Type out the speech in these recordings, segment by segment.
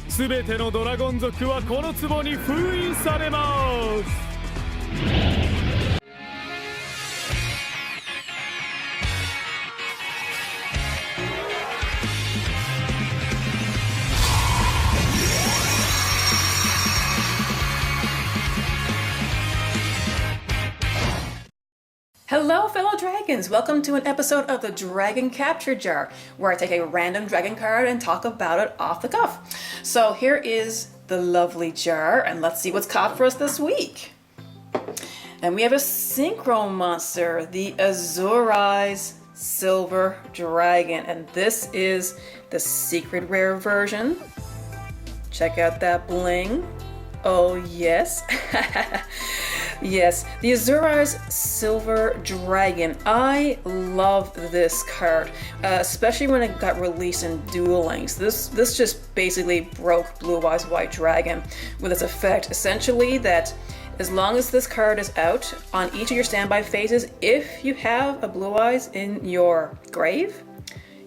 すべてのドラゴン族はこの壺に封印されます。Hello, fellow dragons! Welcome to an episode of the Dragon Capture Jar, where I take a random dragon card and talk about it off the cuff. So here is the lovely jar, and let's see what's caught for us this week. And we have a synchro monster, the Azure-Eyes Silver Dragon, and this is the secret rare version. Check out that bling. Oh yes. Yes, the Azure-Eyes Silver Dragon. I love this card, especially when it got released in Duel Links. This just basically broke Blue Eyes White Dragon with its effect. Essentially that as long as this card is out on each of your standby phases, if you have a Blue Eyes in your grave,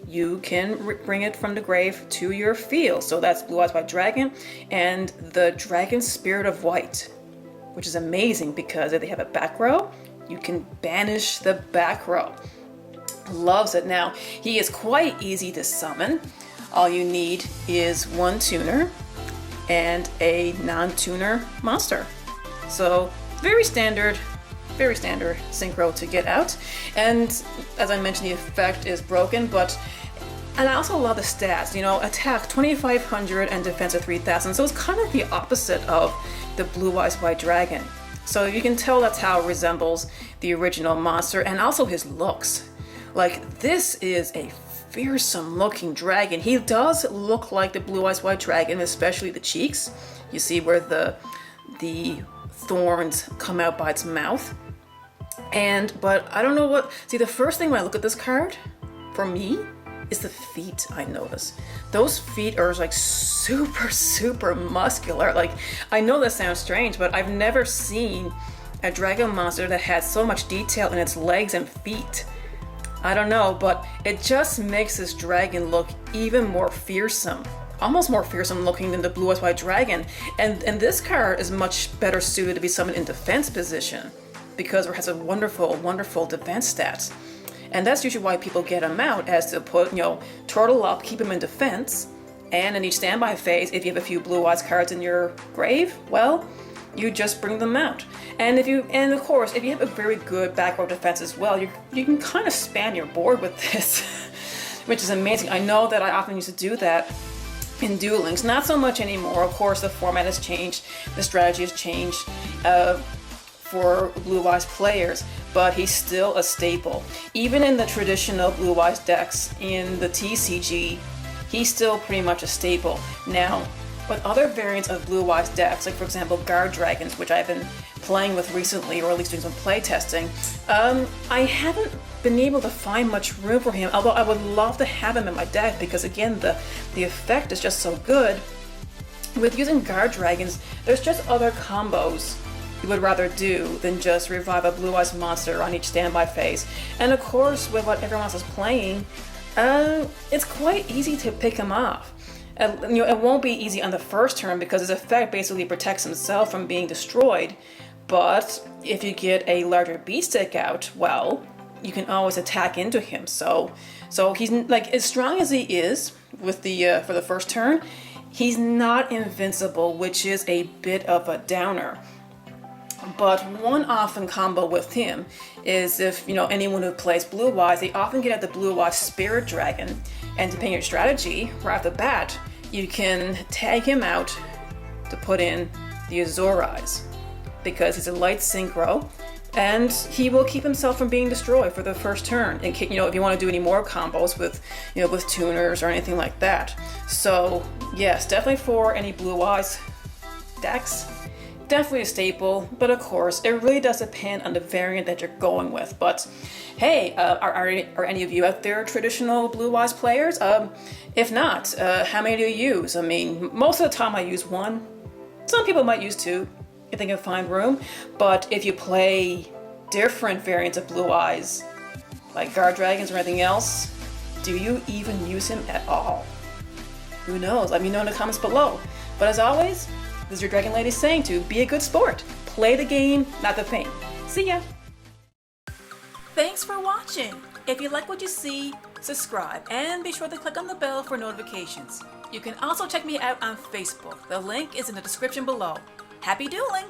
you can bring it from the grave to your field. So that's Blue Eyes White Dragon and the Dragon Spirit of White, which is amazing because if they have a back row, you can banish the back row. Loves it. Now, he is quite easy to summon. All you need is one tuner and a non-tuner monster. So very standard synchro to get out. And as I mentioned, the effect is broken, and I also love the stats, attack 2,500 and defense of 3,000. So it's kind of the opposite of the Blue Eyes White Dragon. So you can tell that's how it resembles the original monster, and also his looks. Like, this is a fearsome looking dragon. He does look like the Blue Eyes White Dragon, especially the cheeks. You see where the thorns come out by its mouth. But I don't know the first thing when I look at this card, for me, is the feet. I notice those feet are like super muscular. Like, I know that sounds strange, but I've never seen a dragon monster that has so much detail in its legs and feet. I don't know, but it just makes this dragon look even more fearsome, almost more fearsome looking than the Blue Eyes White Dragon. And this card is much better suited to be summoned in defense position because it has a wonderful defense stats. And that's usually why people get him out, as to put, turtle up, keep him in defense. And in each standby phase, if you have a few Blue Eyes cards in your grave, well, you just bring them out. And of course, if you have a very good back row defense as well, you can kind of span your board with this, which is amazing. I know that I often used to do that in Duel Links, not so much anymore. Of course, the format has changed, the strategy has changed for Blue Eyes players, but he's still a staple. Even in the traditional Blue Eyes decks in the TCG, he's still pretty much a staple. Now, with other variants of Blue Eyes decks, like for example Guard Dragons, which I've been playing with recently, or at least doing some play testing, I haven't been able to find much room for him, although I would love to have him in my deck because again, the effect is just so good. With using Guard Dragons, there's just other combos you would rather do than just revive a Blue Eyes monster on each standby phase. And of course, with what everyone else is playing, it's quite easy to pick him off. It won't be easy on the first turn because his effect basically protects himself from being destroyed. But if you get a larger beat stick out, well, you can always attack into him. So he's like, as strong as he is with for the first turn, he's not invincible, which is a bit of a downer. But one often combo with him is if, anyone who plays Blue Eyes, they often get at the Blue Eyes Spirit Dragon. And depending on your strategy, right off the bat, you can tag him out to put in the Azure-Eyes because he's a light synchro and he will keep himself from being destroyed for the first turn. And if you want to do any more combos with, with tuners or anything like that. So yes, definitely for any Blue Eyes decks. Definitely a staple, but of course, it really does depend on the variant that you're going with. But hey, are any of you out there traditional Blue Eyes players? If not, how many do you use? I mean, most of the time I use one. Some people might use two if they can find room. But if you play different variants of Blue Eyes, like Guard Dragons or anything else, do you even use him at all? Who knows? Let me know in the comments below. But as always, this is your Dragon Lady saying to be a good sport. Play the game, not the thing. See ya! Thanks for watching! If you like what you see, subscribe and be sure to click on the bell for notifications. You can also check me out on Facebook. The link is in the description below. Happy dueling!